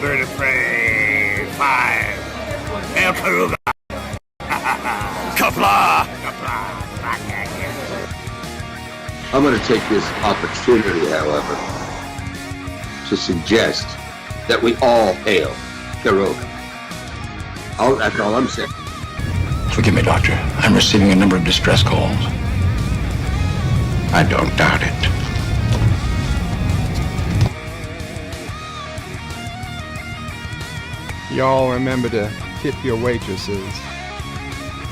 Bird of Prey 5. El Caruga. Kapla! Kapla! I'm going to take this opportunity, however, to suggest that we all hail Kiroga. That's all I'm saying. Forgive me, Doctor. I'm receiving a number of distress calls. I don't doubt it. Y'all remember to tip your waitresses.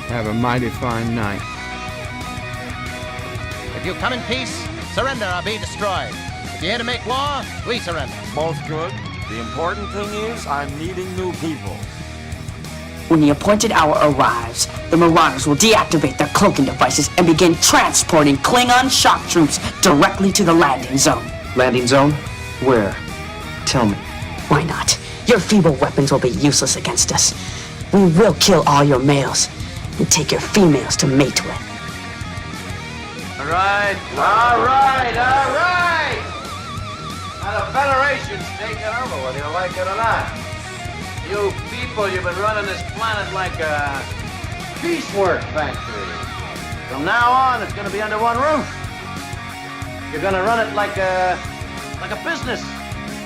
Have a mighty fine night. If you come in peace, surrender or be destroyed. If you're here to make war, we surrender. Both good. The important thing is I'm needing new people. When the appointed hour arrives, the Marauders will deactivate their cloaking devices and begin transporting Klingon shock troops directly to the landing zone. Landing zone? Where? Tell me. Why not? Your feeble weapons will be useless against us. We will kill all your males and take your females to mate with. All right. Now the Federation's taking over, whether you like it or not. You people, you've been running this planet like a piecework factory. From now on, it's going to be under one roof. You're going to run it like a business.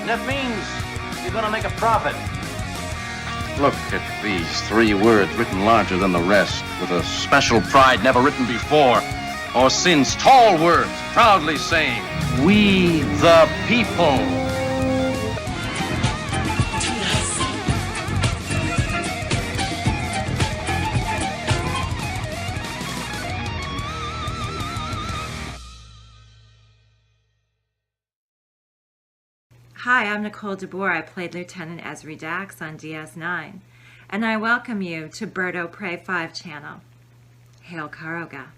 And that means you're going to make a profit. Look at these 3 words written larger than the rest, with a special pride never written before or since. Tall words, proudly saying, "We the people." Hi, I'm Nicole DeBoer. I played Lieutenant Ezri Dax on DS9, and I welcome you to Bird o' Prey 5 channel. Hail Karoga.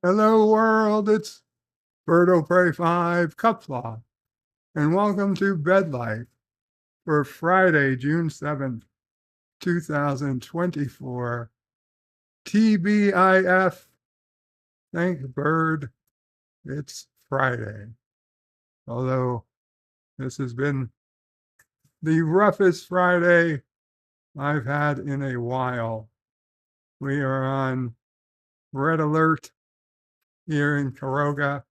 Hello world, it's Bird o' Prey 5 Cupflaw, and welcome to Bed Life for Friday, June 7th, 2024. TBIF, thank Bird, it's Friday. Although this has been the roughest Friday I've had in a while. We are on red alert here in Karoga.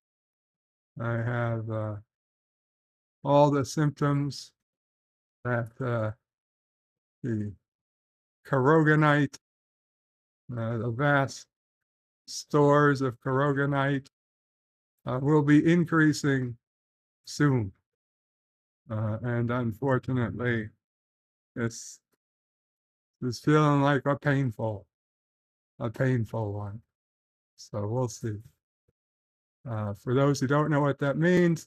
I have all the symptoms that the Karoganite, the vast stores of Karoganite will be increasing soon. And unfortunately, this is feeling like a painful one. So we'll see. For those who don't know what that means,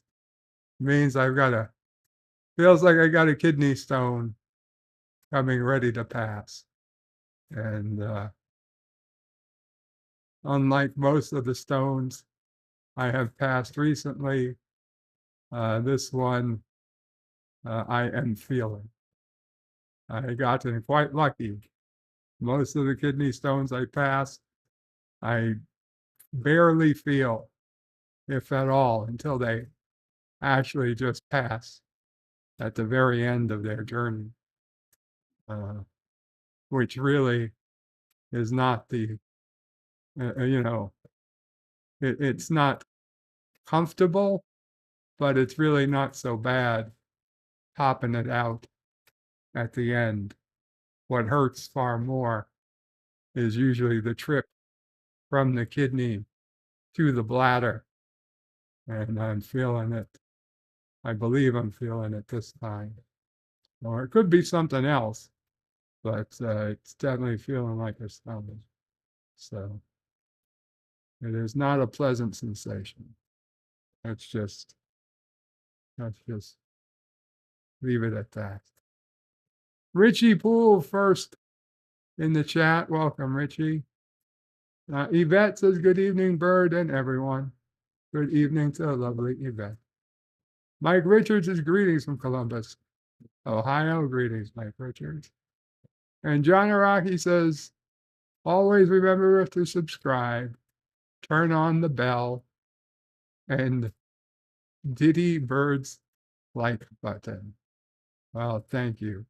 it means feels like I got a kidney stone coming ready to pass. And unlike most of the stones I have passed recently, this one I am feeling. I gotten quite lucky. Most of the kidney stones I passed, I barely feel, if at all, until they actually just pass at the very end of their journey, which really is not it's not comfortable, but it's really not so bad popping it out at the end. What hurts far more is usually the trip from the kidney to the bladder. And I'm feeling it. I believe I'm feeling it this time. Or it could be something else, but it's definitely feeling like a stomach. So it is not a pleasant sensation. Let's just leave it at that. Richie Poole first in the chat. Welcome, Richie. Yvette says, good evening, Bird and everyone. Good evening to the lovely Yvette. Mike Richards is greetings from Columbus, Ohio. Greetings, Mike Richards. And John Araki says, always remember to subscribe, turn on the bell, and Diddy Bird's like button. Well, thank you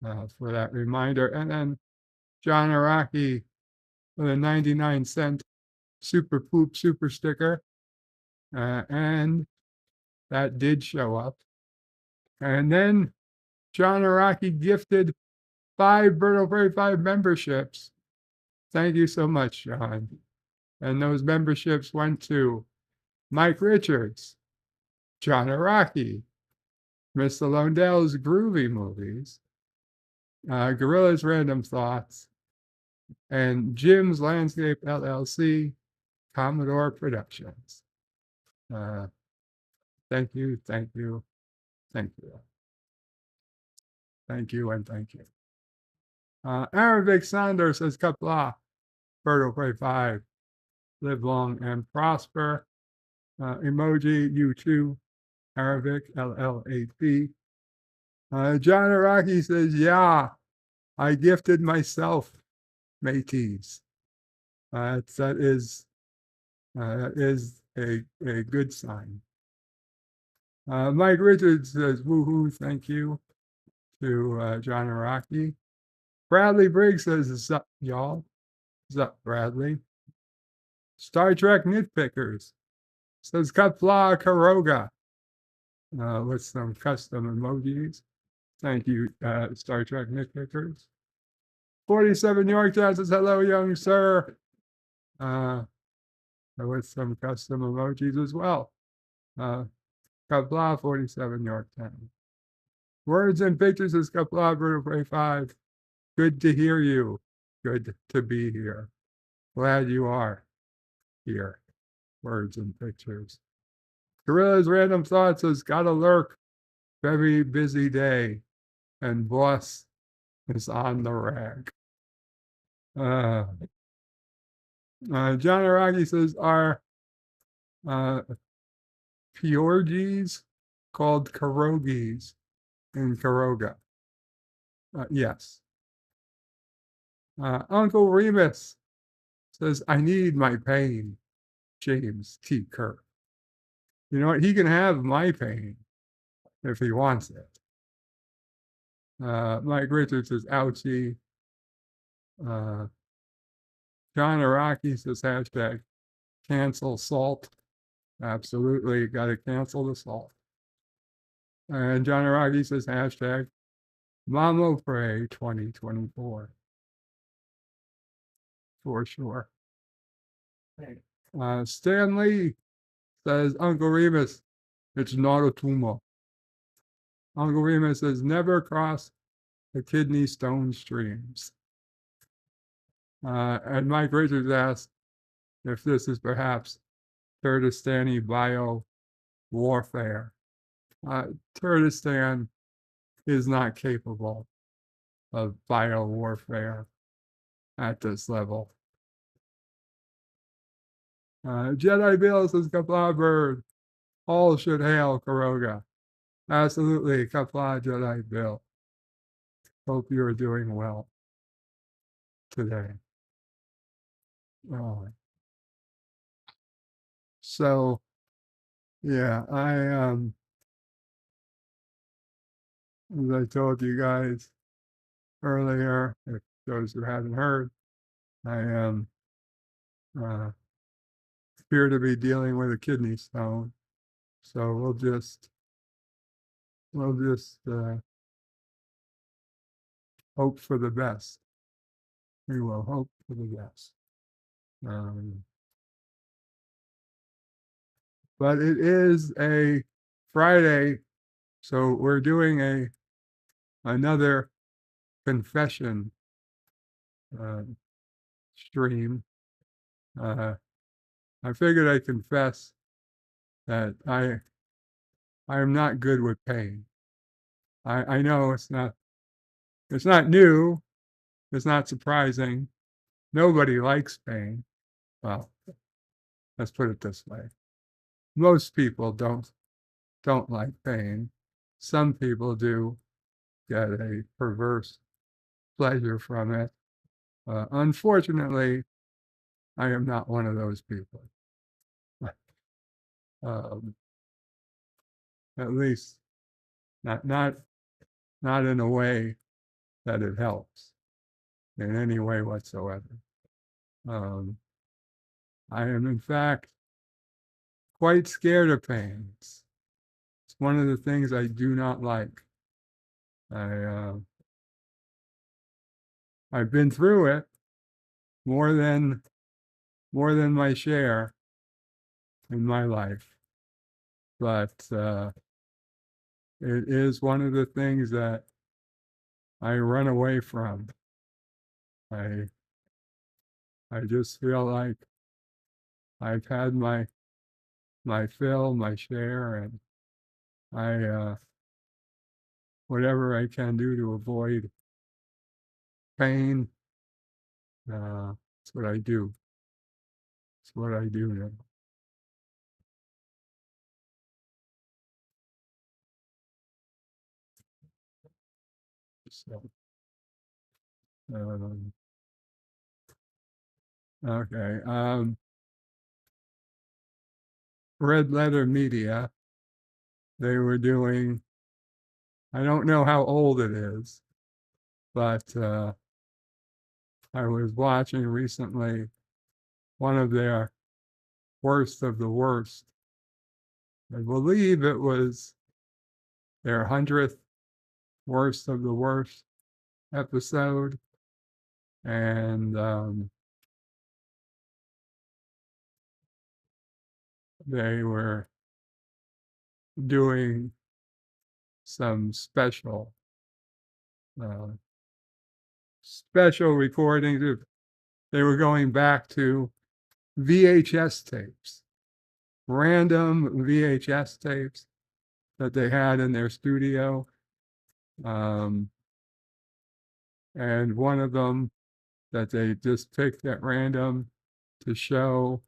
for that reminder. And then John Araki with a 99-cent Super Poop Super Sticker. And that did show up. And then John Araki gifted 5 Berto Prairie 5 memberships. Thank you so much, John. And those memberships went to Mike Richards, John Araki, Mr. Londell's Groovy Movies, Gorilla's Random Thoughts, and Jim's Landscape LLC, Commodore Productions. Thank you, thank you, thank you. Thank you and thank you. Aravic Saunders says, Kapla, Berto Prairie 5, live long and prosper. Emoji, you too, Aravic, LLAP. John Araki says, yeah, I gifted myself Métis. That is a good sign. Mike Richards says, woohoo, thank you to John Araki. Bradley Briggs says, sup, y'all? Sup, Bradley? Star Trek Nitpickers says, Kapla Karoga, with some custom emojis. Thank you, Star Trek Nitpickers. 47 New York Times says, hello, young sir. With some custom emojis as well. Kapla 47 New York Times. Words and Pictures says, Kapla Berto Prairie 5. Good to hear you. Good to be here. Glad you are here. Words and Pictures. Gorilla's Random Thoughts says, gotta lurk. Very busy day. And boss is on the rag. John Araki says, are Piorgis called Karogis in Karoga? Yes. Uncle Remus says, I need my pain. James T. Kirk. You know what? He can have my pain if he wants it. Mike Richards says, ouchie. John Araki says, hashtag cancel salt. Absolutely, got to cancel the salt. And John Araki says, hashtag Mamo Pray 2024. For sure. Stan Lee says, Uncle Remus, it's not a tumor. Uncle Remus says, never cross the kidney stone streams. And Mike Richards asks if this is perhaps Kurdistani bio warfare. Kurdistan is not capable of bio warfare at this level. Jedi Bill says, Kapla Bird, all should hail Karoga. Absolutely, Kapla Jedi Bill. Hope you are doing well today. So, yeah, as I told you guys earlier, if those who haven't heard, I appear to be dealing with a kidney stone. So we'll just hope for the best. We will hope for the best. But it is a Friday, so we're doing another confession stream. I figured I'd confess that I am not good with pain. I know it's not new, it's not surprising. Nobody likes pain. Well, let's put it this way. Most people don't like pain. Some people do get a perverse pleasure from it. Unfortunately, I am not one of those people. Um, at least not in a way that it helps in any way whatsoever. I am in fact quite scared of pains. It's one of the things I do not like. I've been through it more than my share in my life, but it is one of the things that I run away from. I just feel like I've had my fill, my share, and I whatever I can do to avoid pain, that's what I do. It's what I do now. So, okay. Red Letter Media, they were doing, I don't know how old it is, but I was watching recently one of their worst of the worst. I believe it was their 100th worst of the worst episode. And they were doing some special recordings. They were going back to VHS tapes, random VHS tapes that they had in their studio. And one of them that they just picked at random to show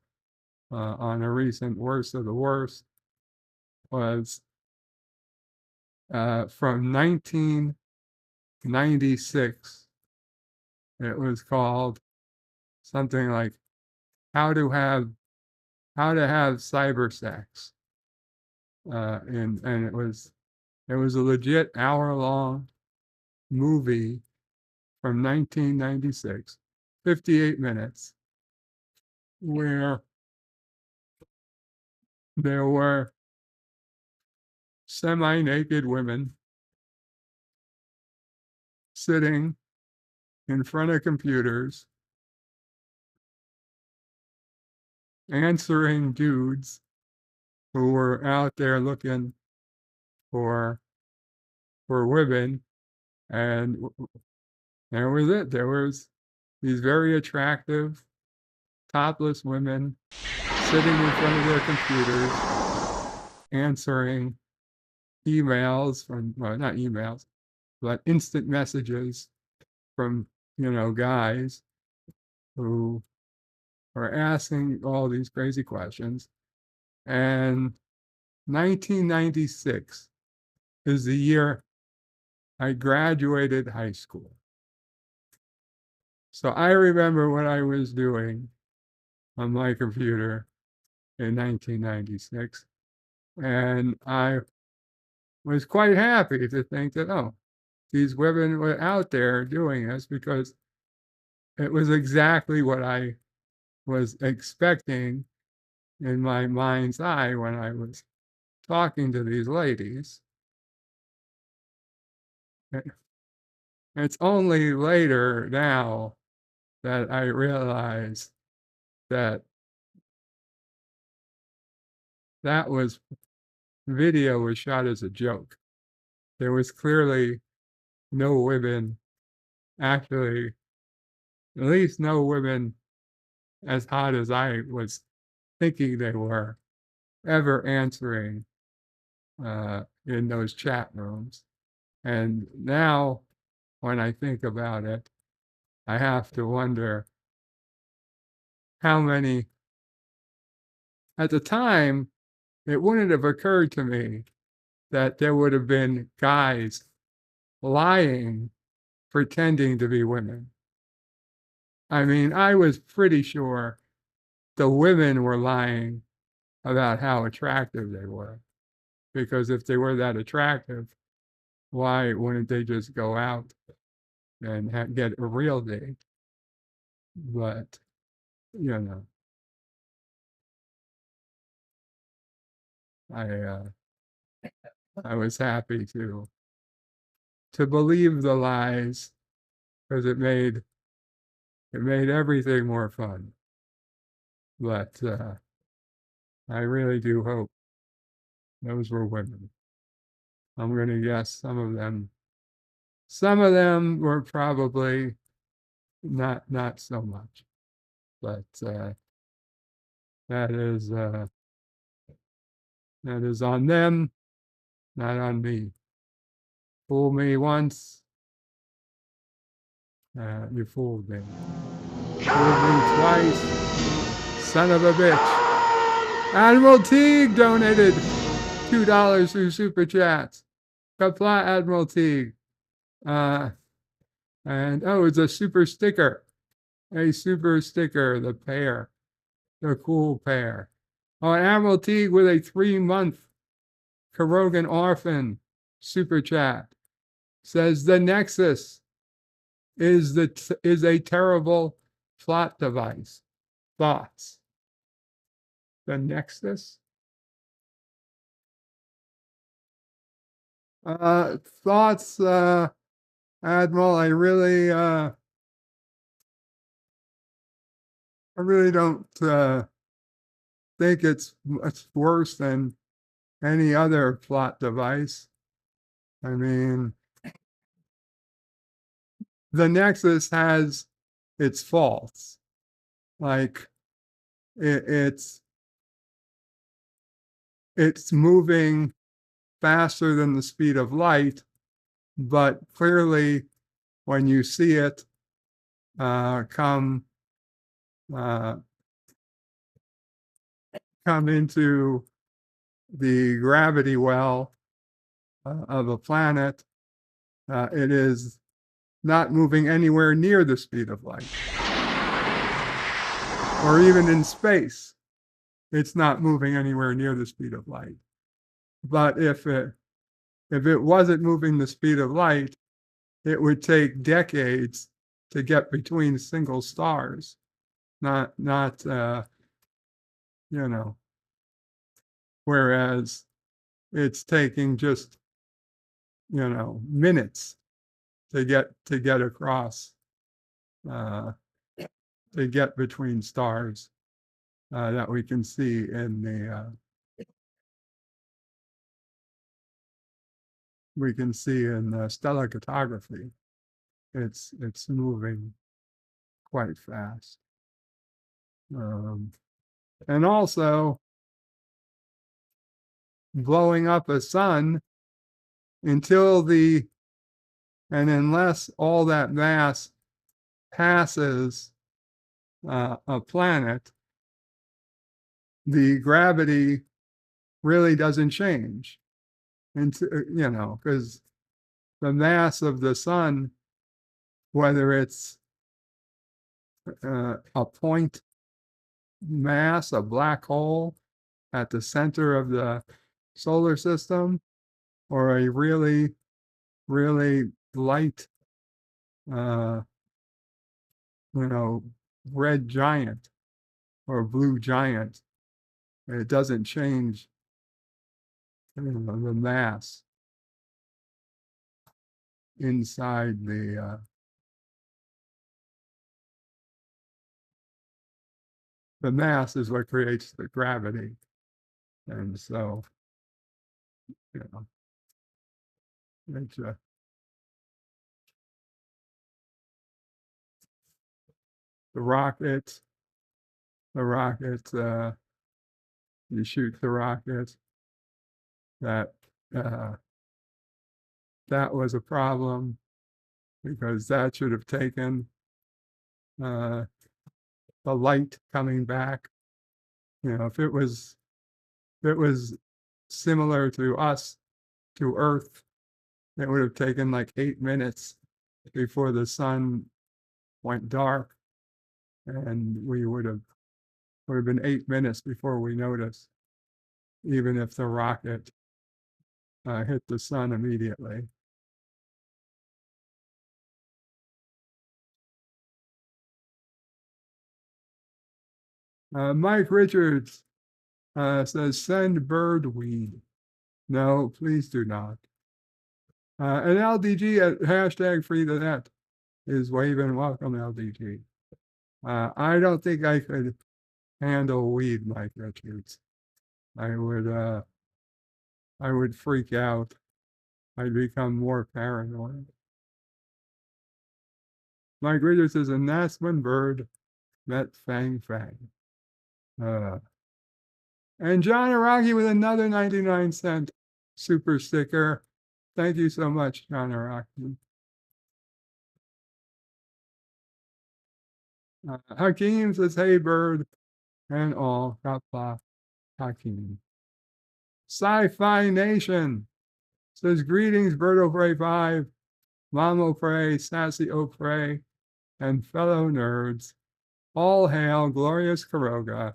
on a recent Worst of the Worst was from 1996. It was called something like how to have cyber sex. And it was a legit hour-long movie from 1996, 58 minutes, where there were semi-naked women sitting in front of computers answering dudes who were out there looking for women, and there was it. There was these very attractive, topless women sitting in front of their computers answering emails from, well, not emails, but instant messages from, guys who are asking all these crazy questions. And 1996 is the year I graduated high school. So I remember what I was doing on my computer in 1996. And I was quite happy to think that, oh, these women were out there doing this, because it was exactly what I was expecting in my mind's eye when I was talking to these ladies. It's only later now that I realize that video was shot as a joke. There was clearly no women, actually, at least no women as hot as I was thinking they were, ever answering in those chat rooms. And now, when I think about it, I have to wonder how many. At the time, it wouldn't have occurred to me that there would have been guys lying, pretending to be women. I mean, I was pretty sure the women were lying about how attractive they were. Because if they were that attractive, why wouldn't they just go out and get a real date? But, you know, I was happy to believe the lies because it made everything more fun. But I really do hope those were women. I'm going to guess some of them were probably not so much. But that is on them, not on me. Fool me once, you fooled me. Fooled me twice, son of a bitch. Admiral Teague donated $2 through Super Chats. Kapla Admiral Teague. And it's a super sticker. A super sticker, the pair. The cool pair. Oh, Admiral Teague with a 3-month Karogan Orphan Super Chat. Says the Nexus is a terrible plot device. Thoughts? The Nexus? Thoughts, Admiral? I really don't think it's much worse than any other plot device. I mean, the Nexus has its faults. Like it's moving faster than the speed of light, but clearly when you see it come into the gravity well of a planet, it is not moving anywhere near the speed of light. Or even in space, it's not moving anywhere near the speed of light. But if it wasn't moving the speed of light, it would take decades to get between single stars. Not whereas it's taking just, minutes to get across, to get between stars that we can see in the stellar photography. It's moving quite fast. And also blowing up a sun unless all that mass passes a planet, the gravity really doesn't change. And because the mass of the sun, whether it's a point mass, a black hole at the center of the solar system, or a really, really light, red giant or blue giant, it doesn't change the mass inside the mass is what creates the gravity. And so, it's the rocket, you shoot the rocket, that was a problem because that should have taken the light coming back. If it was similar to us, to Earth, it would have taken like 8 minutes before the sun went dark, and we would have been 8 minutes before we noticed even if the rocket hit the sun immediately. Mike Richards says, send birdweed. No, please do not. And LDG at hashtag free the net is waving, welcome LDG. I don't think I could handle weed, Mike Richards. I would freak out. I'd become more paranoid. Mike Richards says, and that's when bird met Fang Fang. And John Araki with another 99-cent super sticker. Thank you so much, John Araki. Hakeem says, hey, bird, and all. Kapla Hakeem. Sci-Fi Nation says, greetings, Birdo Prey 5, Mamo Prey, Sassy O'Prey, and fellow nerds. All hail glorious Karoga,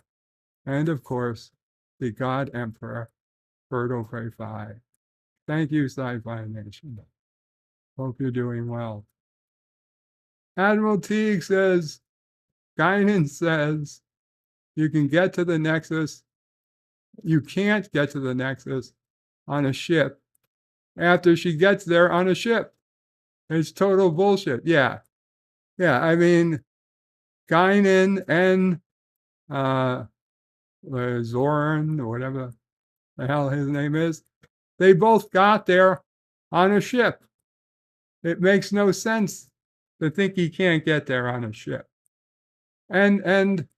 and of course, the God Emperor, Birdo Prey 5. Thank you, Sci-Fi Nation. Hope you're doing well. Admiral Teague says, Guinan says, you can get to the Nexus. You can't get to the Nexus on a ship after she gets there on a ship. It's total bullshit. Yeah. Yeah, I mean, Guinan and Zoran, or whatever the hell his name is, they both got there on a ship. It makes no sense to think he can't get there on a ship. And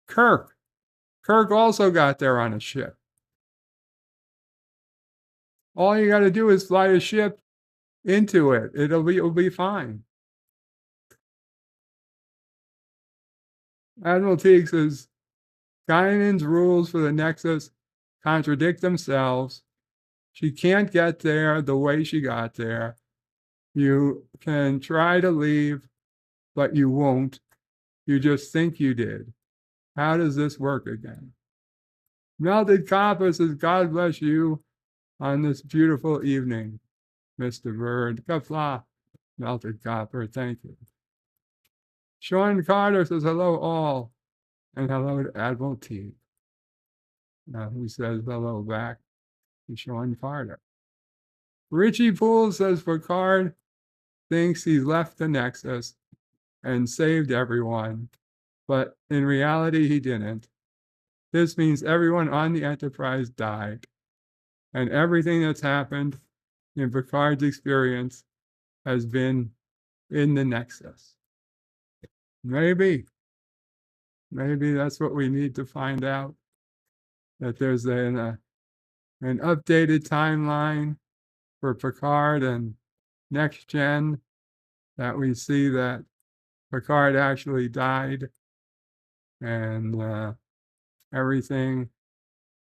Kirk also got there on a ship. All you got to do is fly a ship into it. It'll be fine. Admiral Teague says, Guinan's rules for the Nexus contradict themselves. She can't get there the way she got there. You can try to leave, but you won't. You just think you did. How does this work again? Melted Copper says, God bless you on this beautiful evening, Mr. Bird. Kapla, Melted Copper, thank you. Sean Carter says, hello all, and hello to Admiral T. Who says hello back to Sean Carter. Richie Poole says, Picard thinks he's left the Nexus and saved everyone, but in reality he didn't. This means everyone on the Enterprise died, and everything that's happened in Picard's experience has been in the Nexus. Maybe that's what we need to find out, that there's an updated timeline for Picard and Next Gen, that we see that Picard actually died, and everything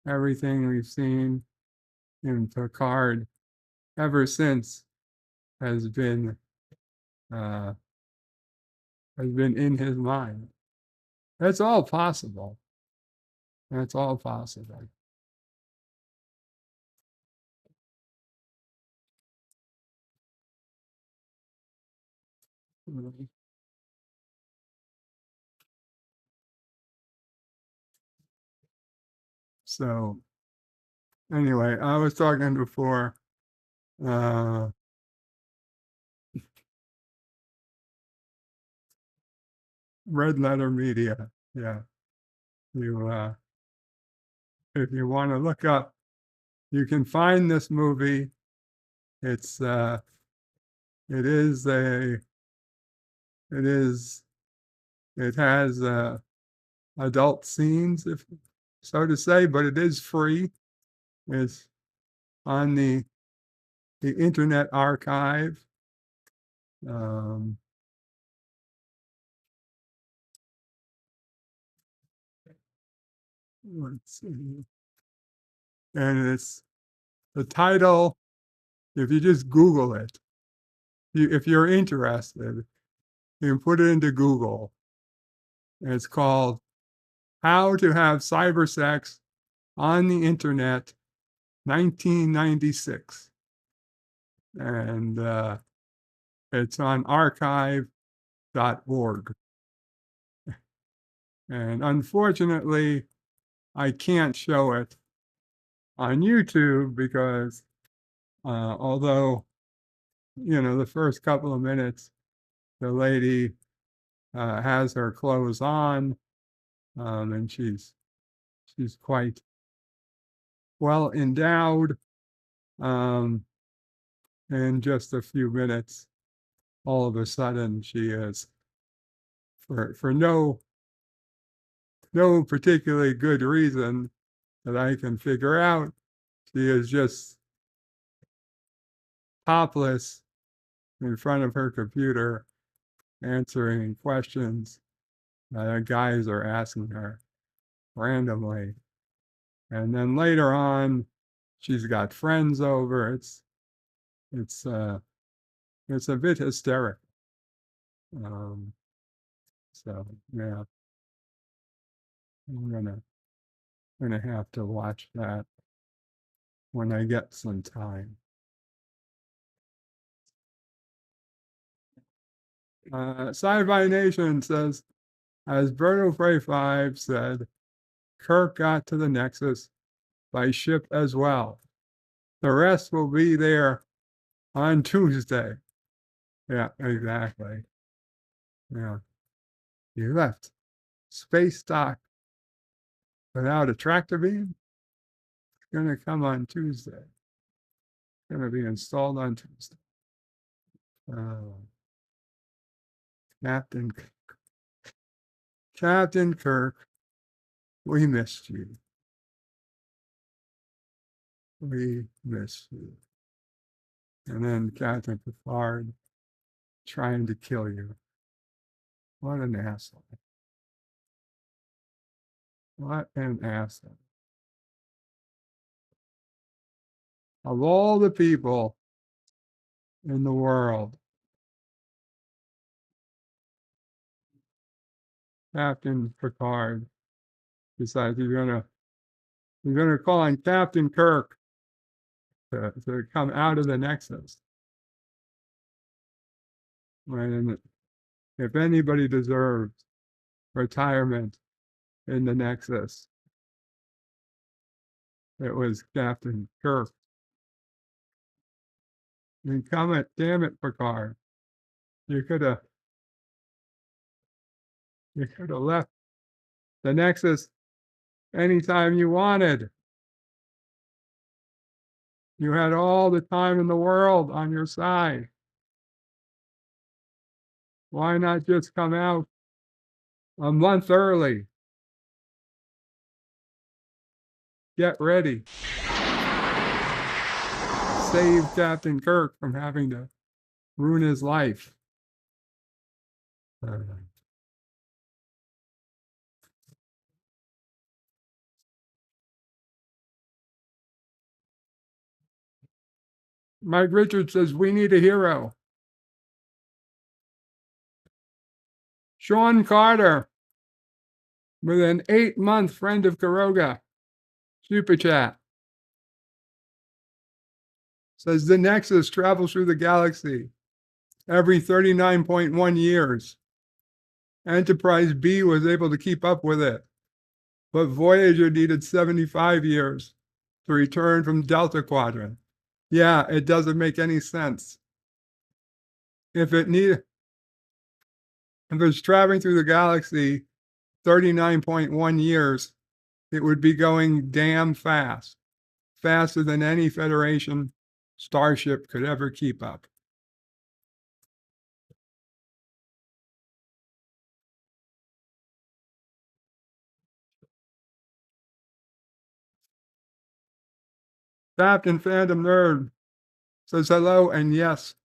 we've seen in Picard ever since has been in his mind. That's all possible. That's all possible. So anyway, I was talking before, Red Letter Media. Yeah. You if you want to look up, you can find this movie. It has adult scenes, if so to say, but it is free. It's on the Internet Archive. Let's see. And it's the title, if you just Google it, if you're interested, you can put it into Google. And it's called How to Have Cyber Sex on the internet, 1996. And it's on archive.org. And unfortunately, I can't show it on YouTube because although, the first couple of minutes, the lady has her clothes on, and she's quite well endowed. In just a few minutes, all of a sudden, she is, for no particularly good reason that I can figure out, she is just topless in front of her computer answering questions that guys are asking her randomly. And then later on, she's got friends over. It's a bit hysterical. So yeah, I'm gonna have to watch that when I get some time. Sci-Fi Nation says, as Berto Prey 5 said, Kirk got to the Nexus by ship as well. The rest will be there on Tuesday. Yeah, exactly. Yeah. He left space dock without a tractor beam. It's going to come on Tuesday. It's going to be installed on Tuesday. Captain Kirk, we missed you. We miss you. And then Captain Picard trying to kill you. What an asshole. What an asshole. Of all the people in the world, Captain Picard decides you're gonna call on Captain Kirk to come out of the Nexus. And if anybody deserves retirement in the Nexus, it was Captain Kirk. I mean, damn it, Picard. You could have left the Nexus anytime you wanted. You had all the time in the world on your side. Why not just come out a month early? Get ready. Save Captain Kirk from having to ruin his life. Mike Richards says, we need a hero. Sean Carter, with an 8-month friend of Karoga super chat, says the Nexus travels through the galaxy every 39.1 years. Enterprise B was able to keep up with it, but Voyager needed 75 years to return from Delta Quadrant. Yeah, it doesn't make any sense. If it's traveling through the galaxy 39.1 years, it would be going damn fast, faster than any Federation starship could ever keep up. Captain Phantom Nerd says hello, and yes,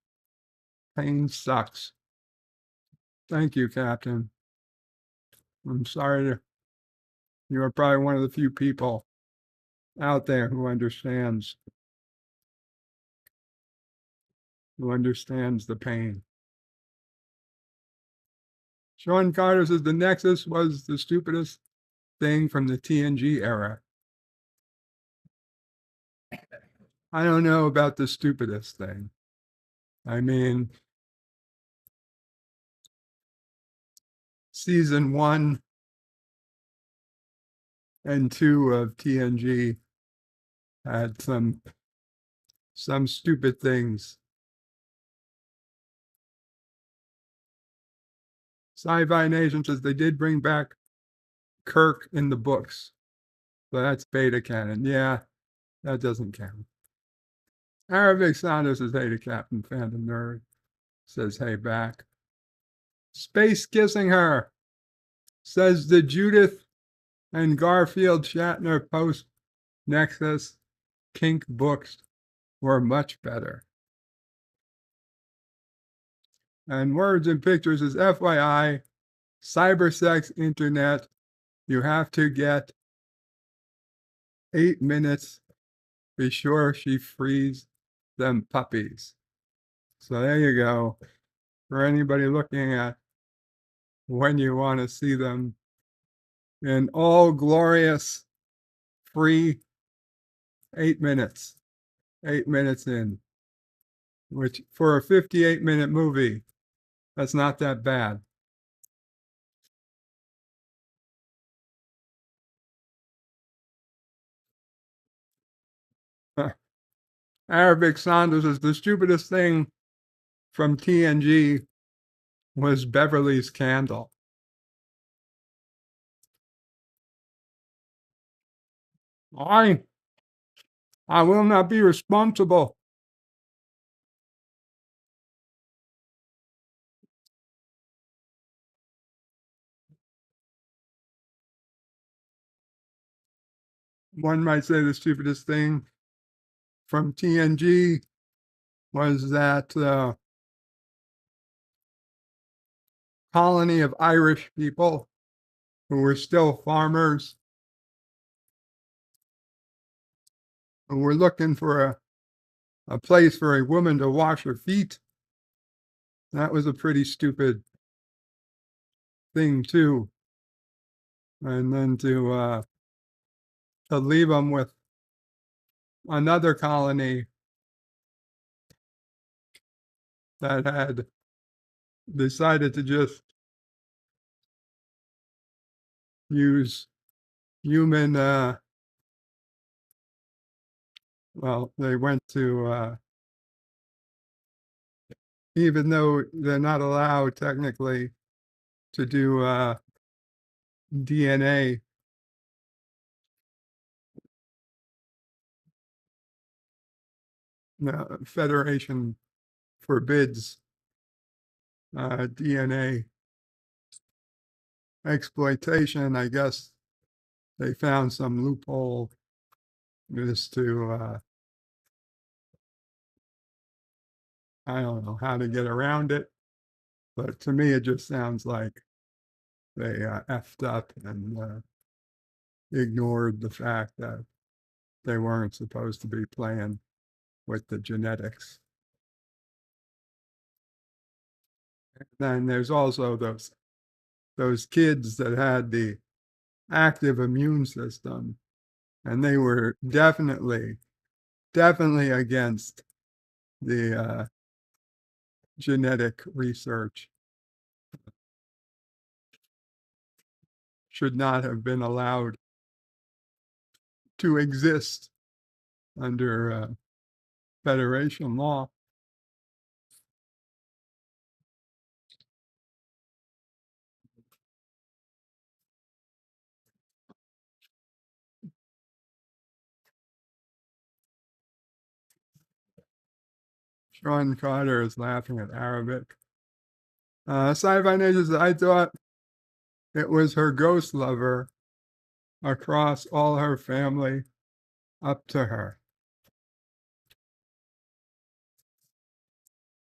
pain sucks. Thank you, Captain. I'm sorry you are probably one of the few people out there who understands the pain. Sean Carter says the Nexus was the stupidest thing from the TNG era. I don't know about the stupidest thing. I mean, season 1 and 2 of TNG had some stupid things. Sci-Fi Nation says they did bring back Kirk in the books. So that's beta canon. Yeah, that doesn't count. Arabic Saunders says, hey to Captain Phantom Nerd. Says, hey back. Space Kissing Her says the Judith and Garfield Shatner post Nexus kink books were much better. And Words and Pictures is FYI, cybersex internet, you have to get 8 minutes. Be sure she frees them puppies. So there you go. For anybody looking at when you want to see them in all glorious free 8 minutes. 8 minutes in. Which for a 58-minute movie, that's not that bad. Arabic Saunders is the stupidest thing from TNG was Beverly's candle. I will not be responsible. One might say the stupidest thing from TNG was that colony of Irish people who were still farmers who were looking for a place for a woman to wash her feet. That was a pretty stupid thing too. And then to leave them with another colony that had decided to just use human, well, they went to, even though they're not allowed technically to do DNA, the Federation forbids DNA exploitation. I guess they found some loophole as to, I don't know how to get around it, but to me it just sounds like they effed up and ignored the fact that they weren't supposed to be playing with the genetics. And then there's also those kids that had the active immune system, and they were definitely against the genetic research. Should not have been allowed to exist under Federation law. Sean Carter is laughing at Arabic. Sci-Fi Nation says, I thought it was her ghost lover across all her family up to her.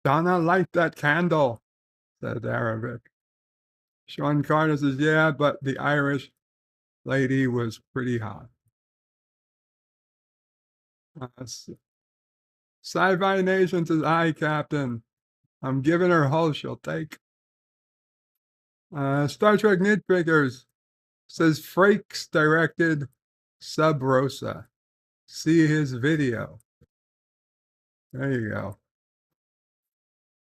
Donna, light that candle, said Arabic. Sean Carter says, yeah, but the Irish lady was pretty hot. Sci-Fi Nation says, aye, Captain. I'm giving her hull she'll take. Star Trek Nitpickers says, Frakes directed Sub Rosa. See his video. There you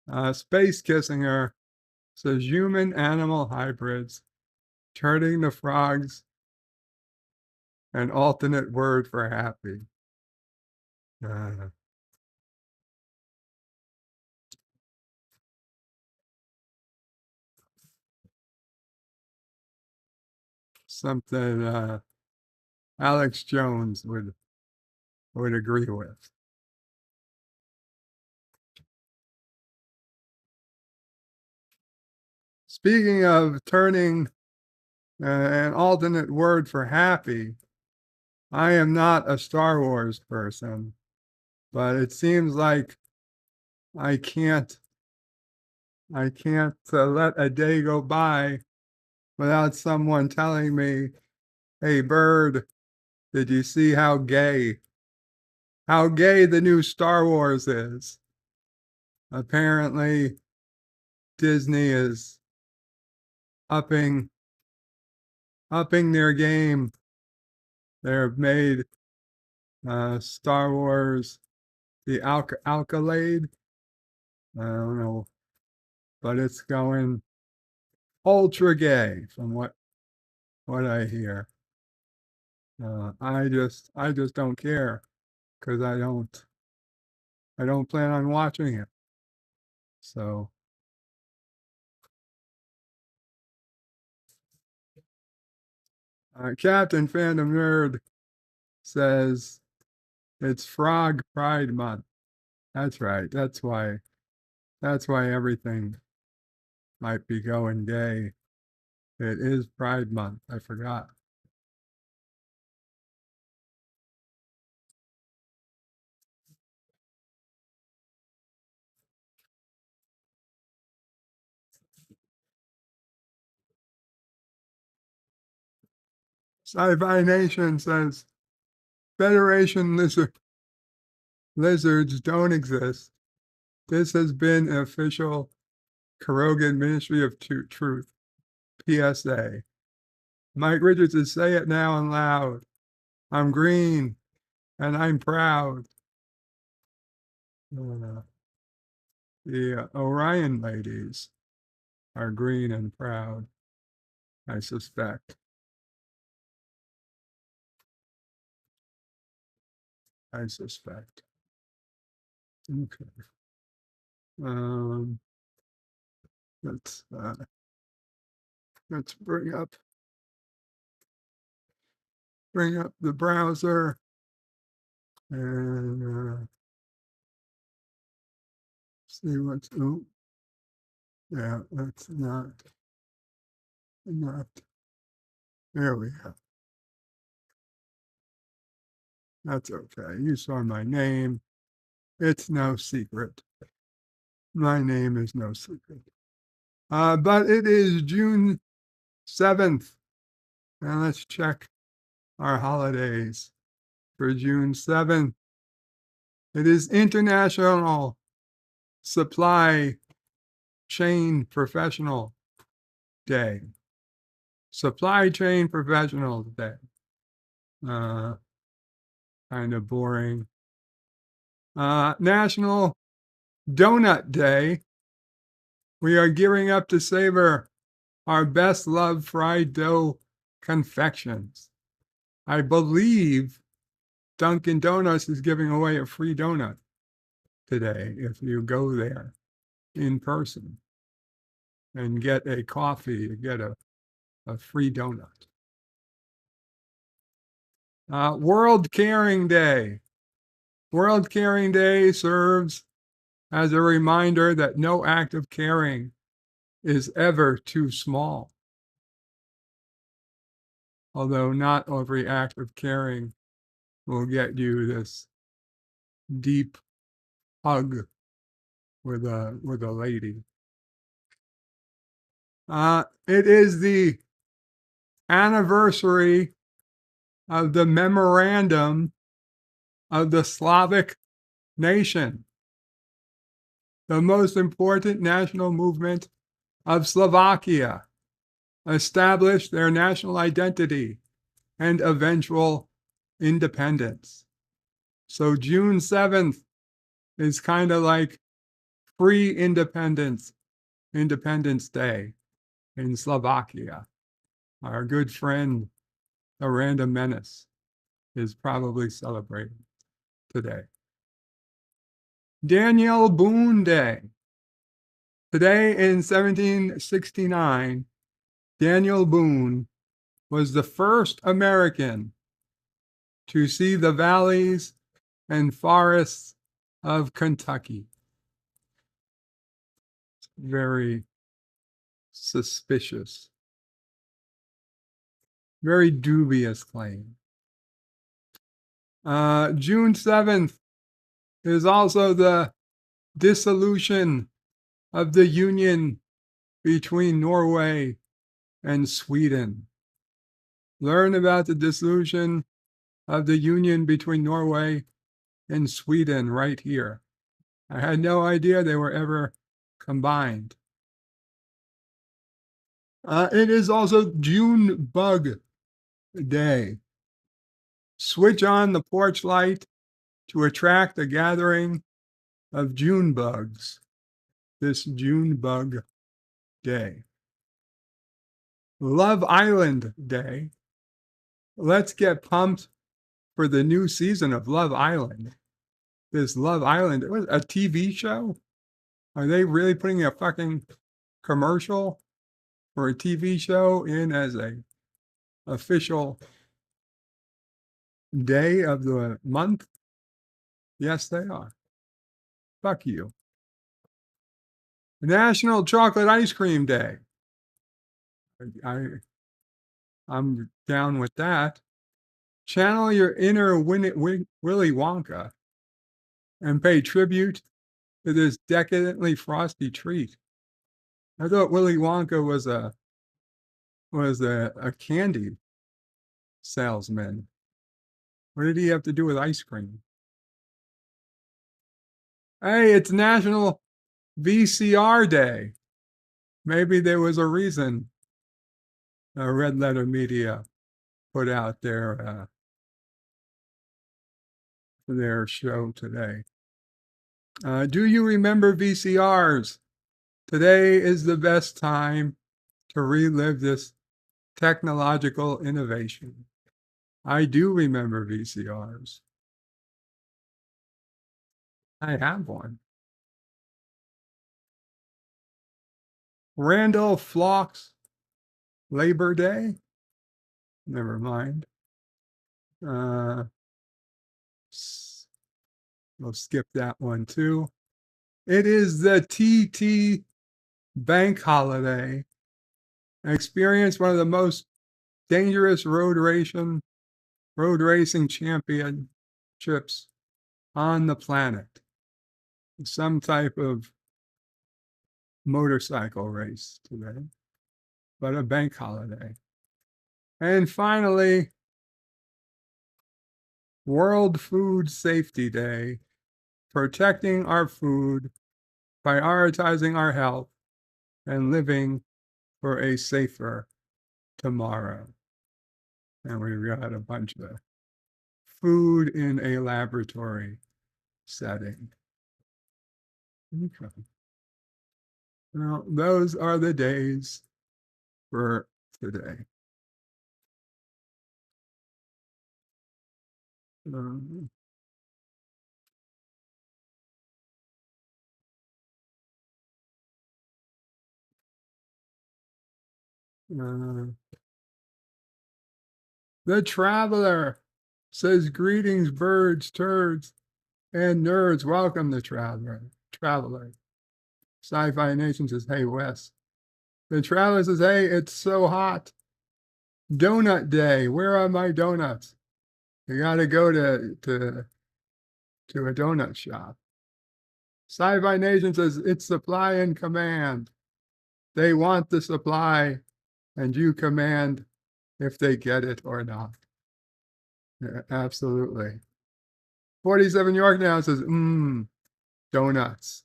go. Space Kissing Her says human animal hybrids, turning the frogs, an alternate word for happy. Something Alex Jones would agree with. Speaking of turning an alternate word for happy, I am not a Star Wars person, but it seems like I can't let a day go by without someone telling me, "Hey, Bird, did you see how gay the new Star Wars is?" Apparently, Disney is upping their game. They've made Star Wars the Alcalade. I don't know, but it's going ultra gay from what I hear. I just don't care because I don't plan on watching it. So Captain Phantom Nerd says it's Frog Pride Month. That's right. That's why everything might be going gay. It is Pride Month. I forgot. Sci-Fi Nation says Federation lizards don't exist. This has been an official Kurogan Ministry of Truth PSA. Mike Richards says, say it now and loud. I'm green and I'm proud. The Orion ladies are green and proud, I suspect. Okay. Let's bring up the browser and see what's. Oh, yeah, that's not. There we go. That's okay. You saw my name. It's no secret. My name is no secret. But it is June 7th. And let's check our holidays for June 7th. It is International Supply Chain Professional Day. Supply Chain Professionals Day. Kind of boring. National Donut Day. We are gearing up to savor our best loved fried dough confections. I believe Dunkin' Donuts is giving away a free donut today if you go there in person and get a coffee, you get a free donut. World Caring Day. World Caring Day serves as a reminder that no act of caring is ever too small. Although not every act of caring will get you this deep hug with a lady. It is the anniversary of the memorandum of the Slavic nation, the most important national movement of Slovakia, established their national identity and eventual independence. So June 7th is kind of like free Independence Day in Slovakia. Our good friend, Aranda Menace, is probably celebrating today. Daniel Boone Day. Today in 1769, Daniel Boone was the first American to see the valleys and forests of Kentucky. Very suspicious, very dubious claim. June 7th is also the dissolution of the union between Norway and Sweden. Learn about the dissolution of the union between Norway and Sweden right here. I had no idea they were ever combined. It is also June Bug Day. Switch on the porch light to attract a gathering of June bugs this June Bug Day. Love Island Day. Let's get pumped for the new season of Love Island. This Love Island, it was a TV show? Are they really putting a fucking commercial for a TV show in as a official day of the month? Yes, they are. Fuck you. National Chocolate Ice Cream Day. I'm down with that. Channel your inner Willy Wonka and pay tribute to this decadently frosty treat. I thought Willy Wonka was a candy salesman. What did he have to do with ice cream? Hey, it's National VCR Day. Maybe there was a reason Red Letter Media put out their show today. Do you remember VCRs? Today is the best time to relive this technological innovation. I do remember VCRs. I have one. Randall Flock's Labor Day. Never mind. We'll skip that one too. It is the TT Bank Holiday. I experienced one of the most dangerous road racing championships on the planet. Some type of motorcycle race today, but a bank holiday. And finally, World Food Safety Day, protecting our food, prioritizing our health, and living for a safer tomorrow. And we've got a bunch of food in a laboratory setting. Okay. Well, those are the days for today. The Traveler says, greetings, birds, turds, and nerds. Welcome, the Traveler. Sci-Fi Nation says, hey, Wes. The Traveler says, hey, it's so hot. Donut Day. Where are my donuts? You got to go to a donut shop. Sci-Fi Nation says, it's supply and command. They want the supply, and you command if they get it or not. Yeah, absolutely. 47 York now says, donuts.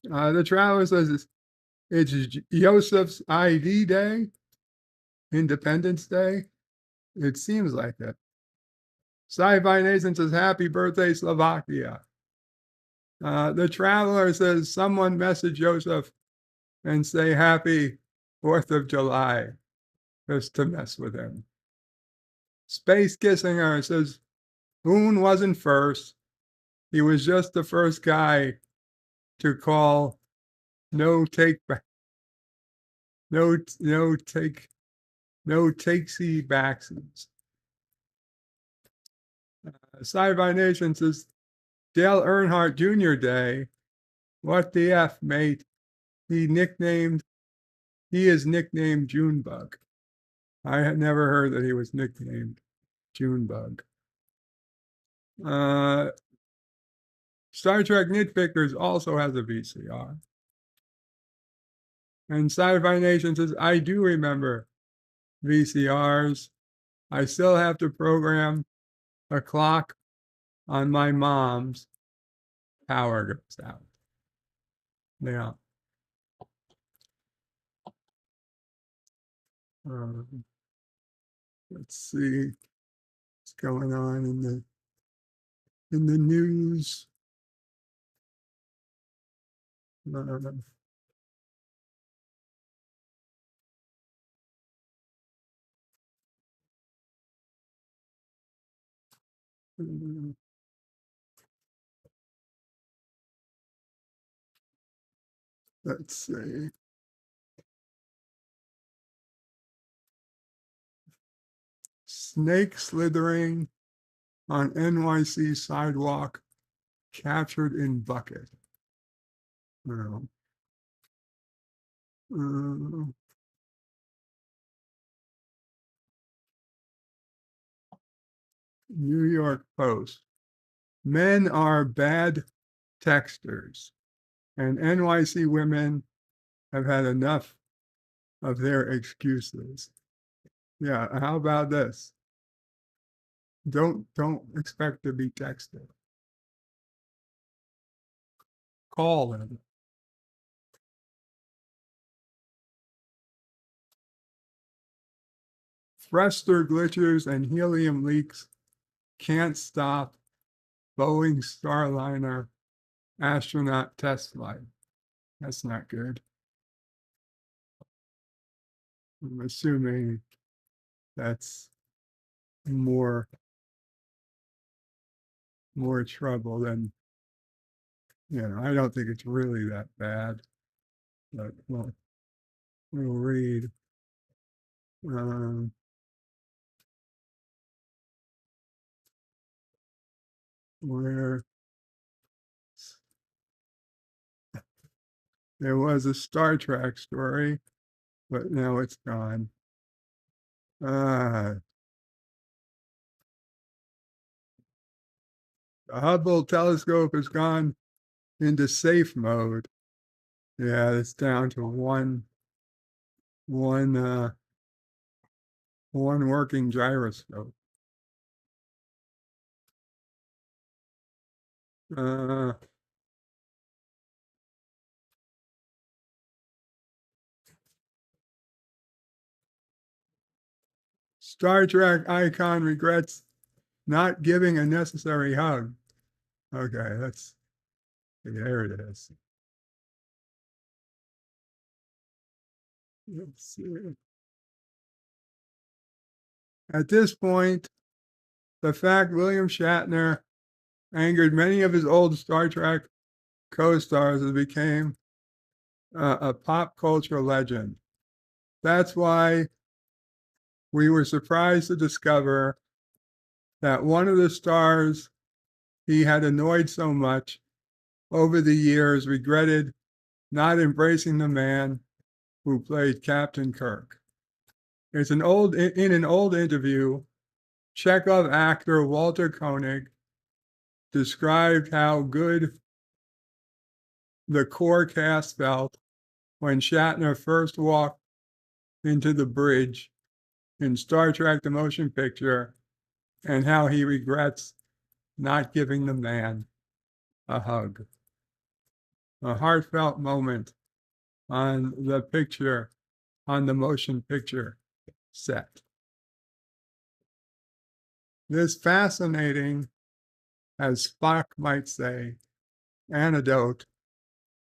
The Traveler says it's Joseph's ID Day, Independence Day. It seems like it. Sci-Fi Nation says, happy birthday, Slovakia. The traveler says, someone message Joseph and say happy 4th of July, just to mess with him. Space Kissinger says, Boone wasn't first. He was just the first guy to call no takesy backsies. Sci-Fi Nation says, Dale Earnhardt Jr. Day. What the F, mate? He is nicknamed Junebug. I had never heard that he was nicknamed Junebug. Star Trek Nitpickers also has a VCR. And Sci-Fi Nation says, I do remember VCRs. I still have to program a clock on my mom's. Power goes out. Yeah. Let's see what's going on in the news. Let's see. Snake slithering on NYC sidewalk, captured in bucket. New York Post. Men are bad texters, and NYC women have had enough of their excuses. Yeah, how about this? Don't expect to be texted. Call them. Thruster glitches and helium leaks can't stop Boeing Starliner astronaut test flight. That's not good. I'm assuming that's more trouble than, I don't think it's really that bad, but we'll read. Where there was a Star Trek story, but now it's gone. The Hubble telescope has gone into safe mode. Yeah, it's down to one working gyroscope. Star Trek icon regrets not giving a necessary hug. Okay, there it is. Let's see. At this point, the fact William Shatner angered many of his old Star Trek co-stars and became a pop culture legend. That's why we were surprised to discover that one of the stars he had annoyed so much over the years regretted not embracing the man who played Captain Kirk. In an old interview, Chekhov actor Walter Koenig described how good the core cast felt when Shatner first walked into the bridge in Star Trek the Motion Picture, and how he regrets not giving the man a hug. A heartfelt moment on the motion picture set. This fascinating, as Spock might say, anecdote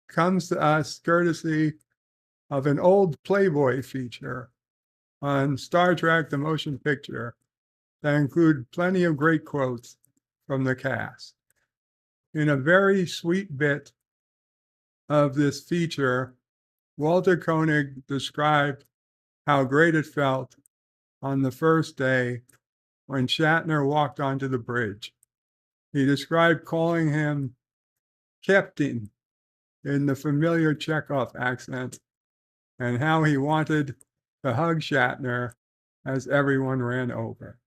comes to us courtesy of an old Playboy feature on Star Trek the Motion Picture that include plenty of great quotes from the cast. In a very sweet bit of this feature, Walter Koenig described how great it felt on the first day when Shatner walked onto the bridge. He described calling him Captain in the familiar Chekhov accent and how he wanted to hug Shatner as everyone ran over.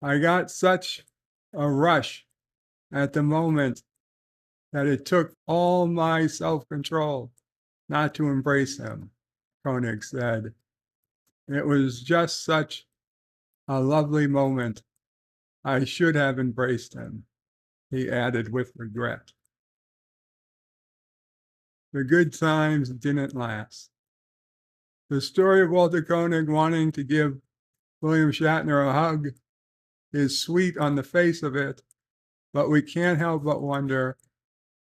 I got such a rush at the moment that it took all my self-control not to embrace him, Koenig said. It was just such a lovely moment. I should have embraced him, he added with regret. The good times didn't last. The story of Walter Koenig wanting to give William Shatner a hug is sweet on the face of it, but we can't help but wonder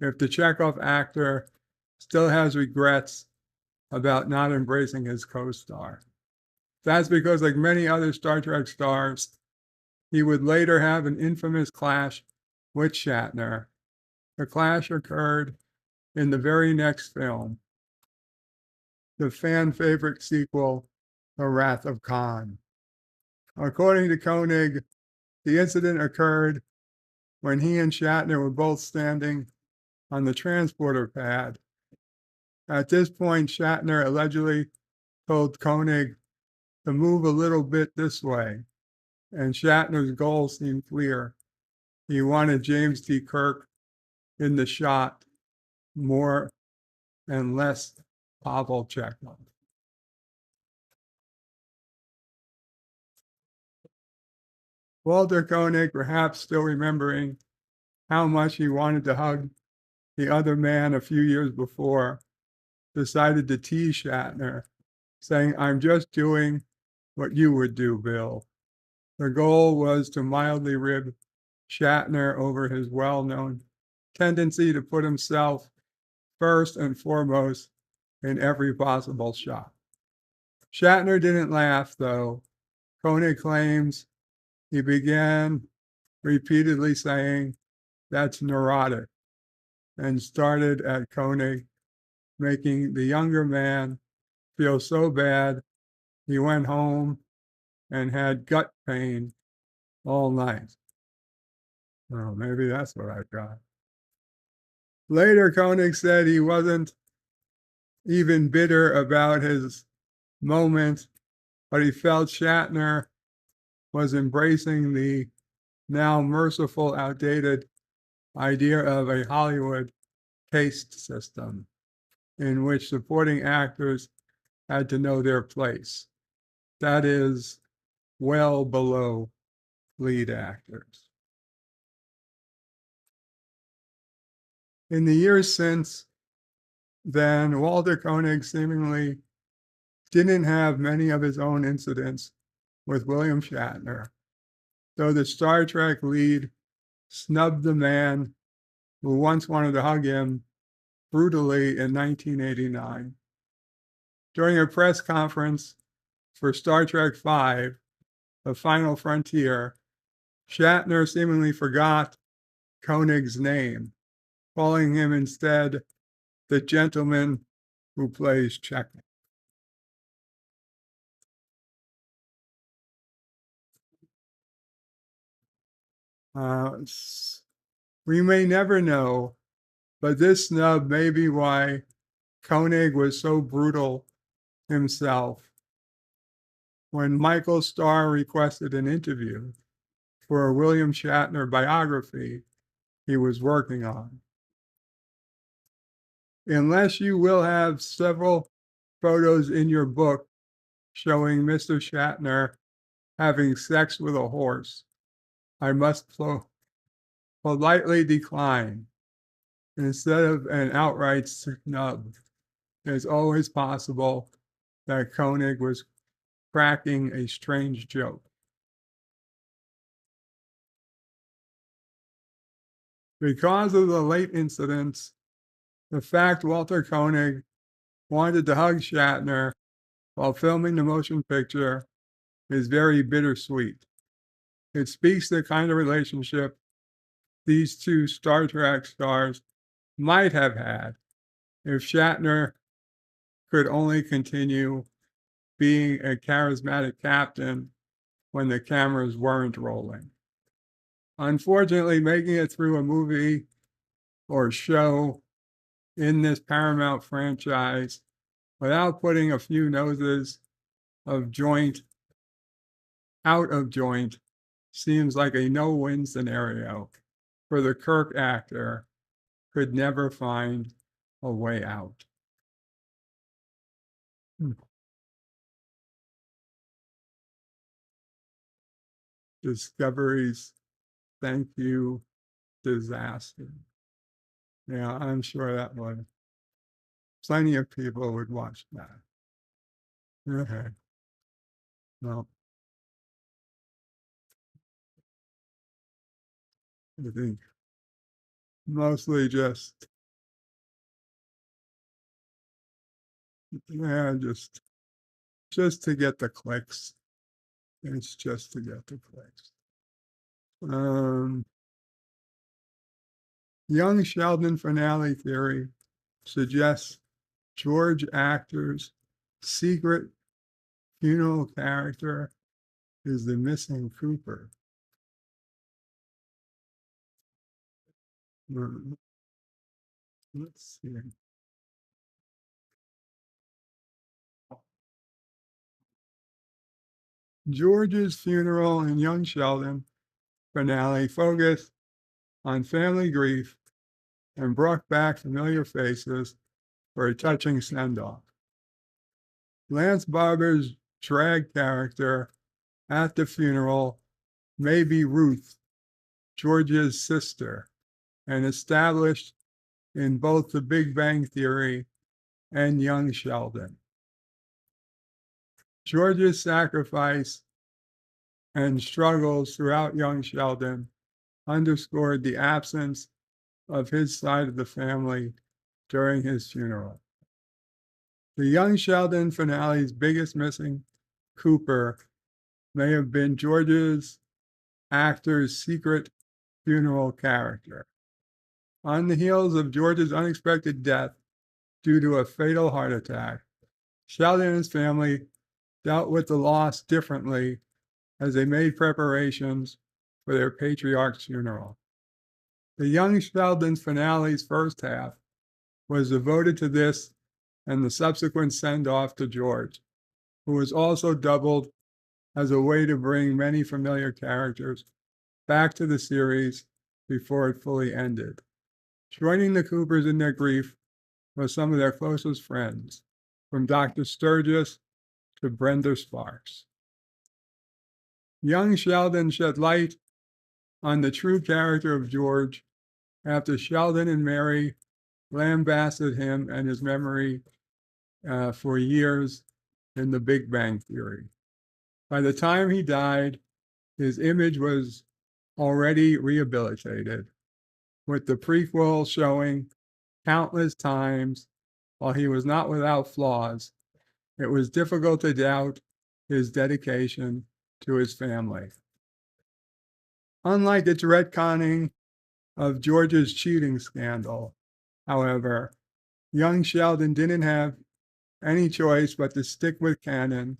if the Chekhov actor still has regrets about not embracing his co-star. That's because, like many other Star Trek stars, he would later have an infamous clash with Shatner. The clash occurred in the very next film, the fan favorite sequel, The Wrath of Khan. According to Koenig, the incident occurred when he and Shatner were both standing on the transporter pad. At this point, Shatner allegedly told Koenig to move a little bit this way, and Shatner's goal seemed clear. He wanted James T. Kirk in the shot more and less Pavel Chekhov. Walter Koenig, perhaps still remembering how much he wanted to hug the other man a few years before, decided to tease Shatner, saying, "I'm just doing what you would do, Bill." The goal was to mildly rib Shatner over his well-known tendency to put himself first and foremost in every possible shot. Shatner didn't laugh, though. Koenig claims he began repeatedly saying, "That's neurotic," and started at Koenig, making the younger man feel so bad he went home and had gut pain all night. Oh, maybe that's what I got. Later, Koenig said he wasn't even bitter about his moment, but he felt Shatner was embracing the now merciful, outdated idea of a Hollywood caste system in which supporting actors had to know their place. That is, well below lead actors. In the years since then, Walter Koenig seemingly didn't have many of his own incidents with William Shatner, though the Star Trek lead snubbed the man who once wanted to hug him brutally in 1989. During a press conference for Star Trek V, The Final Frontier, Shatner seemingly forgot Koenig's name, calling him instead the gentleman who plays Chekhov. We may never know, but this snub may be why Koenig was so brutal himself. When Michael Starr requested an interview for a William Shatner biography he was working on. Unless you will have several photos in your book showing Mr. Shatner having sex with a horse, I must politely decline. Instead of an outright snub, it's always possible that Koenig was cracking a strange joke. Because of the late incidents, the fact Walter Koenig wanted to hug Shatner while filming the motion picture is very bittersweet. It speaks to the kind of relationship these two Star Trek stars might have had if Shatner could only continue being a charismatic captain when the cameras weren't rolling. Unfortunately, making it through a movie or show in this Paramount franchise without putting a few noses of joint out of joint seems like a no-win scenario for the Kirk actor could never find a way out. Discovery's thank you disaster. Yeah, I'm sure that would. Plenty of people would watch that. Okay. No. I think mostly just to get the clicks. It's just to get the clicks. Young Sheldon finale theory suggests George actor's secret funeral character is the missing Cooper. Let's see. George's funeral and Young Sheldon finale focused on family grief and brought back familiar faces for a touching send-off. Lance Barber's drag character at the funeral may be Ruth, George's sister, and established in both The Big Bang Theory and Young Sheldon. George's sacrifice and struggles throughout Young Sheldon underscored the absence of his side of the family during his funeral. The Young Sheldon finale's biggest missing Cooper may have been George's actor's secret funeral character. On the heels of George's unexpected death due to a fatal heart attack, Sheldon and his family dealt with the loss differently as they made preparations for their patriarch's funeral. The Young Sheldon's finale's first half was devoted to this and the subsequent send-off to George, who was also doubled as a way to bring many familiar characters back to the series before it fully ended. Joining the Coopers in their grief was some of their closest friends, from Dr. Sturgis to Brenda Sparks. Young Sheldon shed light on the true character of George after Sheldon and Mary lambasted him and his memory for years in The Big Bang Theory. By the time he died, his image was already rehabilitated, with the prequel showing countless times while he was not without flaws. It was difficult to doubt his dedication to his family. Unlike its retconning of George's cheating scandal, however, Young Sheldon didn't have any choice but to stick with canon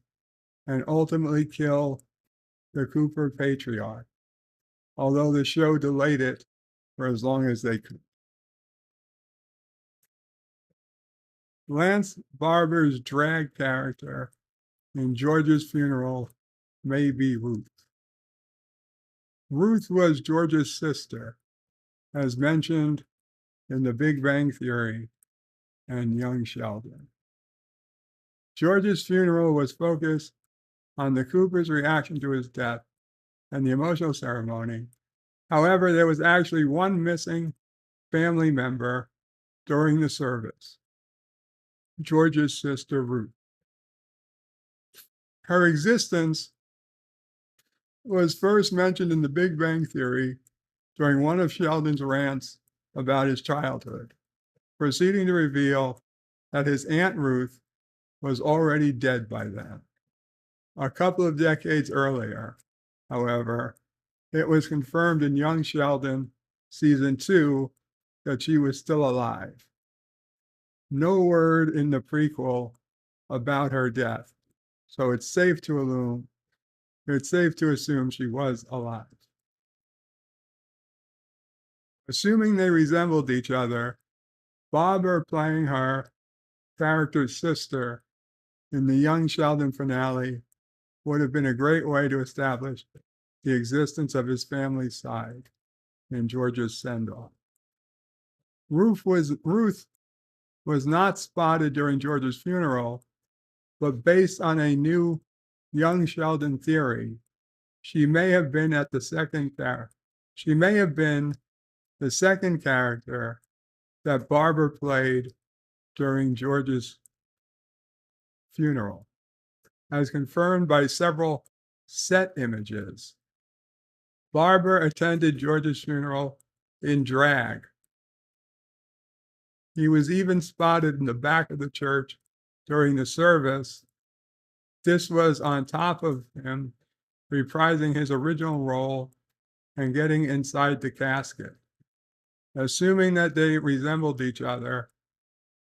and ultimately kill the Cooper patriarch, although the show delayed it for as long as they could. Lance Barber's drag character in George's funeral may be Ruth. Ruth was George's sister, as mentioned in The Big Bang Theory and Young Sheldon. George's funeral was focused on the Cooper's reaction to his death and the emotional ceremony. However, there was actually one missing family member during the service, George's sister Ruth. Her existence was first mentioned in The Big Bang Theory during one of Sheldon's rants about his childhood, proceeding to reveal that his Aunt Ruth was already dead by then. A couple of decades earlier, however, it was confirmed in Young Sheldon season 2 that she was still alive. No word in the prequel about her death, so it's safe to assume she was alive. Assuming they resembled each other, Barbara playing her character's sister in the Young Sheldon finale would have been a great way to establish the existence of his family's side in George's send-off. Ruth was not spotted during George's funeral, but based on a new Young Sheldon theory, she may have been the second character that Barbara played during George's funeral, as confirmed by several set images. Barbara attended George's funeral in drag. He was even spotted in the back of the church during the service. This was on top of him reprising his original role and getting inside the casket. Assuming that they resembled each other,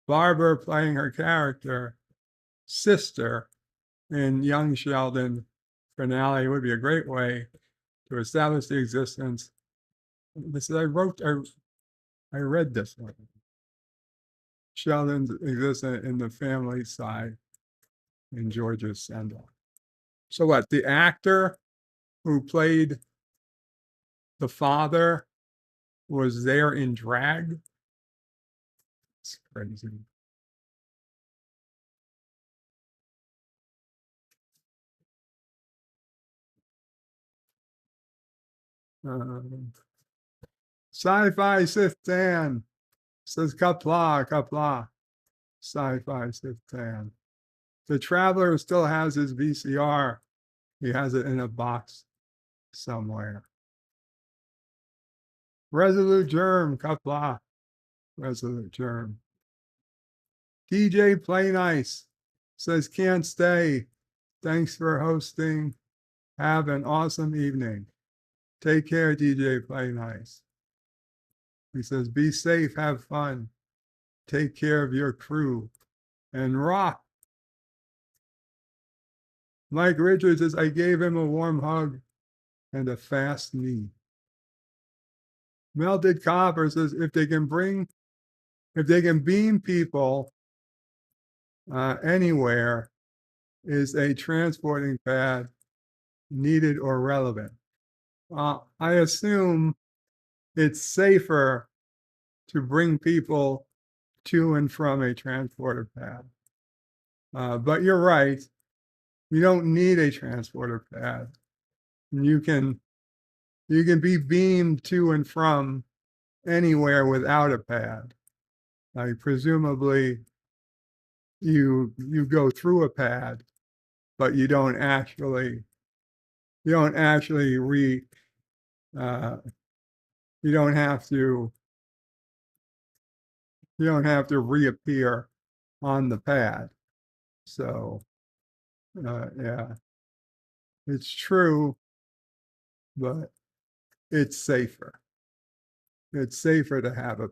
Barbara playing her character, sister, in Young Sheldon finale would be a great way to establish the existence. This is, I read this one. Sheldon's existence in the family side in George's send-off. So what, the actor who played the father was there in drag? It's crazy. Sci-Fi Sith Dan says Kapla, Kapla. Sci-Fi Sith Dan. The Traveler still has his VCR. He has it in a box somewhere. Resolute Germ, Kapla. Resolute Germ. DJ Play Nice says can't stay. Thanks for hosting. Have an awesome evening. Take care, DJ Play Nice. He says, be safe, have fun. Take care of your crew and rock. Mike Richards says, I gave him a warm hug and a fast knee. Melted Copper says, if they can beam people anywhere, is a transporting pad needed or relevant? I assume it's safer to bring people to and from a transporter pad. But you're right, you don't need a transporter pad. You can be beamed to and from anywhere without a pad. Presumably you go through a pad, but you don't actually reappear on the pad. So yeah, it's true, but it's safer. It's safer to have a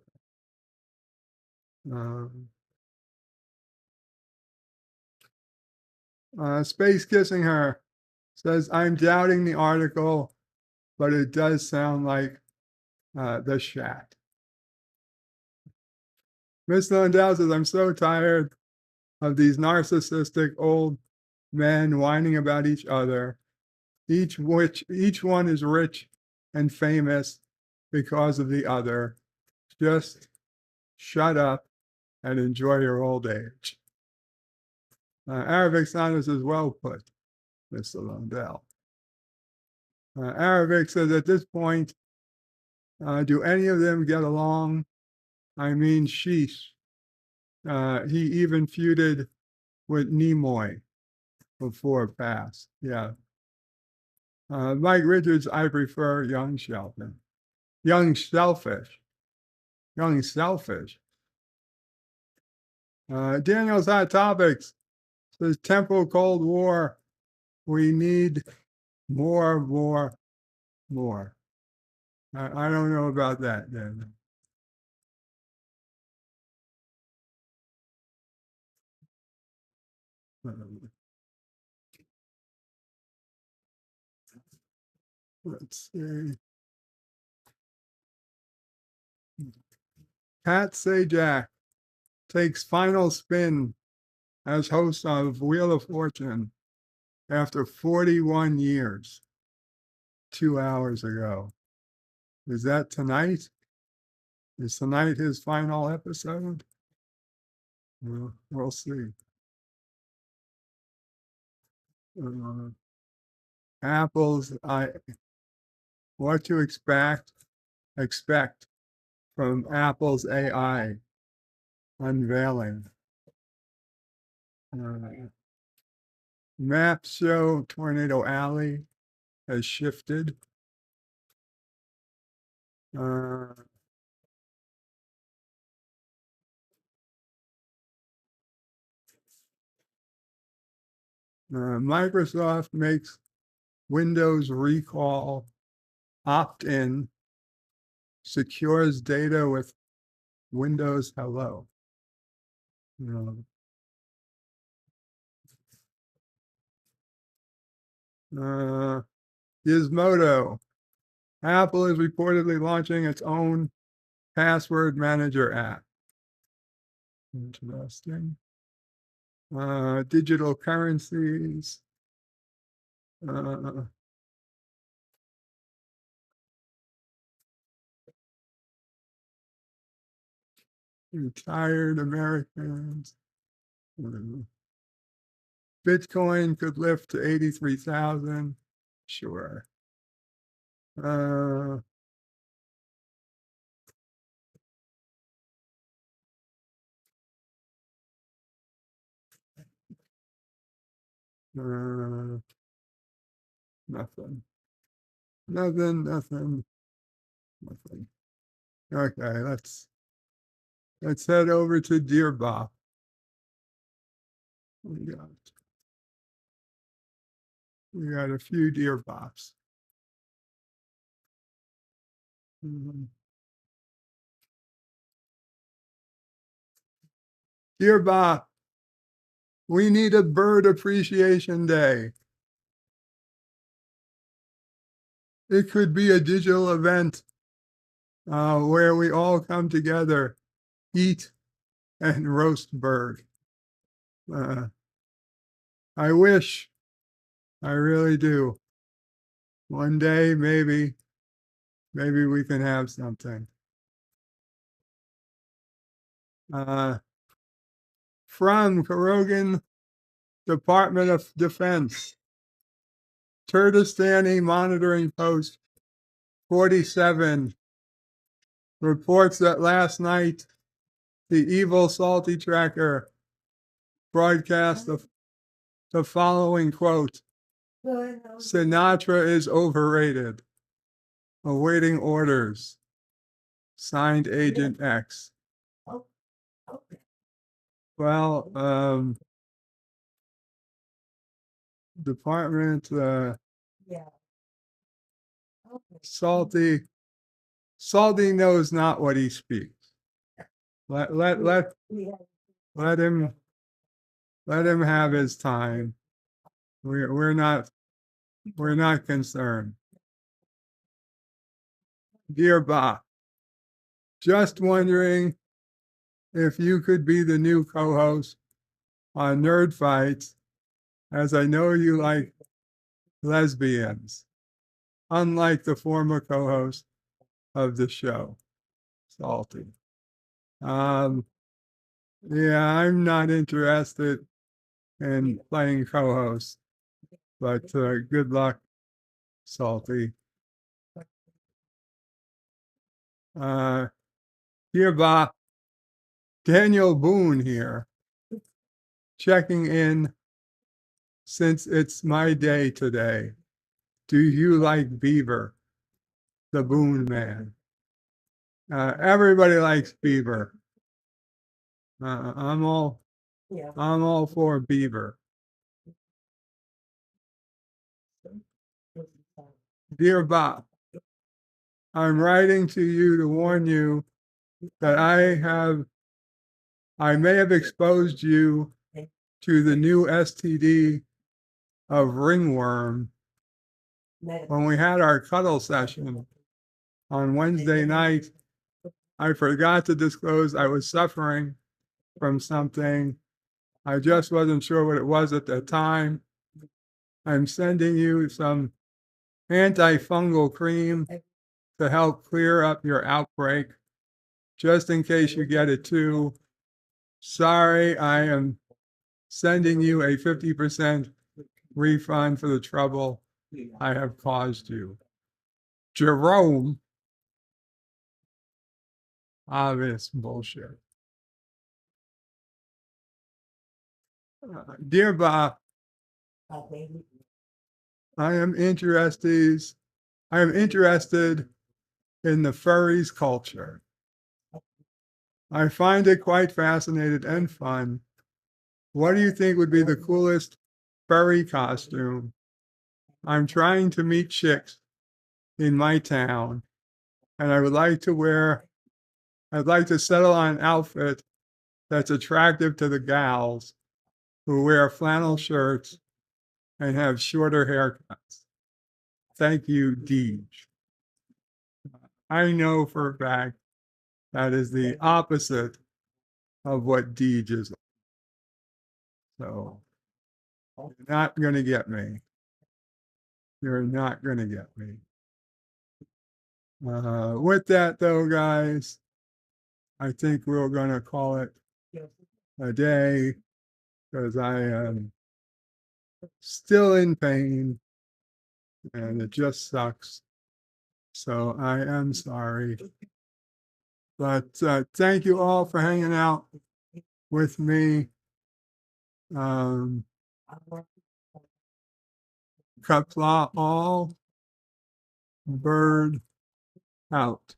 Space Kissing Her says, I'm doubting the article, but it does sound like the Shack. Miss Lundell says, I'm so tired of these narcissistic old men whining about each other. Each one is rich and famous because of the other. Just shut up and enjoy your old age. Arabic Sanders is well put, Mr. Lundell. Arabic says, at this point, do any of them get along? I mean, sheesh. He even feuded with Nimoy before Pass. Yeah. Mike Richards, I prefer Young Sheldon. Young Selfish. Young Selfish. Daniel's Hot Topics says Temple Cold War. We need more. I don't know about that, then. Let's see. Pat Sajak takes final spin as host of Wheel of Fortune after 41 years, 2 hours ago. Is that tonight? Is tonight his final episode? We'll see. Apple's what to expect from Apple's AI unveiling. Maps show Tornado Alley has shifted. Microsoft makes Windows recall opt-in, secures data with Windows Hello. Gizmodo. Apple is reportedly launching its own password manager app. Interesting. Digital currencies. Retired Americans. Bitcoin could lift to 83,000. Sure. Nothing. Okay, let's head over to Dear Bob. We got a few Dear Bops. Dear Bob, we need a bird appreciation day. It could be a digital event where we all come together, eat, and roast bird. I wish, I really do. One day, maybe we can have something. From Karogan Department of Defense, Kurdistani Monitoring Post 47 reports that last night the evil Salty Tracker broadcast the following quote: Sinatra is overrated. Awaiting orders. Signed Agent X. Well, Department Salty knows not what he speaks. Let him have his time. We're not concerned. Dear Bob, just wondering if you could be the new co-host on Nerd Fights, as I know you like lesbians, unlike the former co-host of the show, Salty. Yeah, I'm not interested in playing co-host, but good luck, Salty. Dear Bob, Daniel Boone here, checking in since it's my day today. Do you like Beaver, the Boone Man? Everybody likes Beaver. I'm all for Beaver. Dear Bob, I'm writing to you to warn you that I may have exposed you to the new STD of ringworm when we had our cuddle session on Wednesday night. I forgot to disclose I was suffering from something. I just wasn't sure what it was at the time. I'm sending you some antifungal cream to help clear up your outbreak, just in case you get it too. Sorry, I am sending you a 50% refund for the trouble I have caused you. Jerome. Obvious bullshit. Dear Bob, I am interested in the furries culture. I find it quite fascinating and fun. What do you think would be the coolest furry costume? I'm trying to meet chicks in my town, and I'd like to settle on an outfit that's attractive to the gals who wear flannel shirts and have shorter haircuts. Thank you, Deej. I know for a fact that is the opposite of what Deej is. So you're not going to get me. You're not going to get me. With that, though, guys, I think we're going to call it a day because I am still in pain and it just sucks. So I am sorry. But thank you all for hanging out with me. Kapla all, bird out.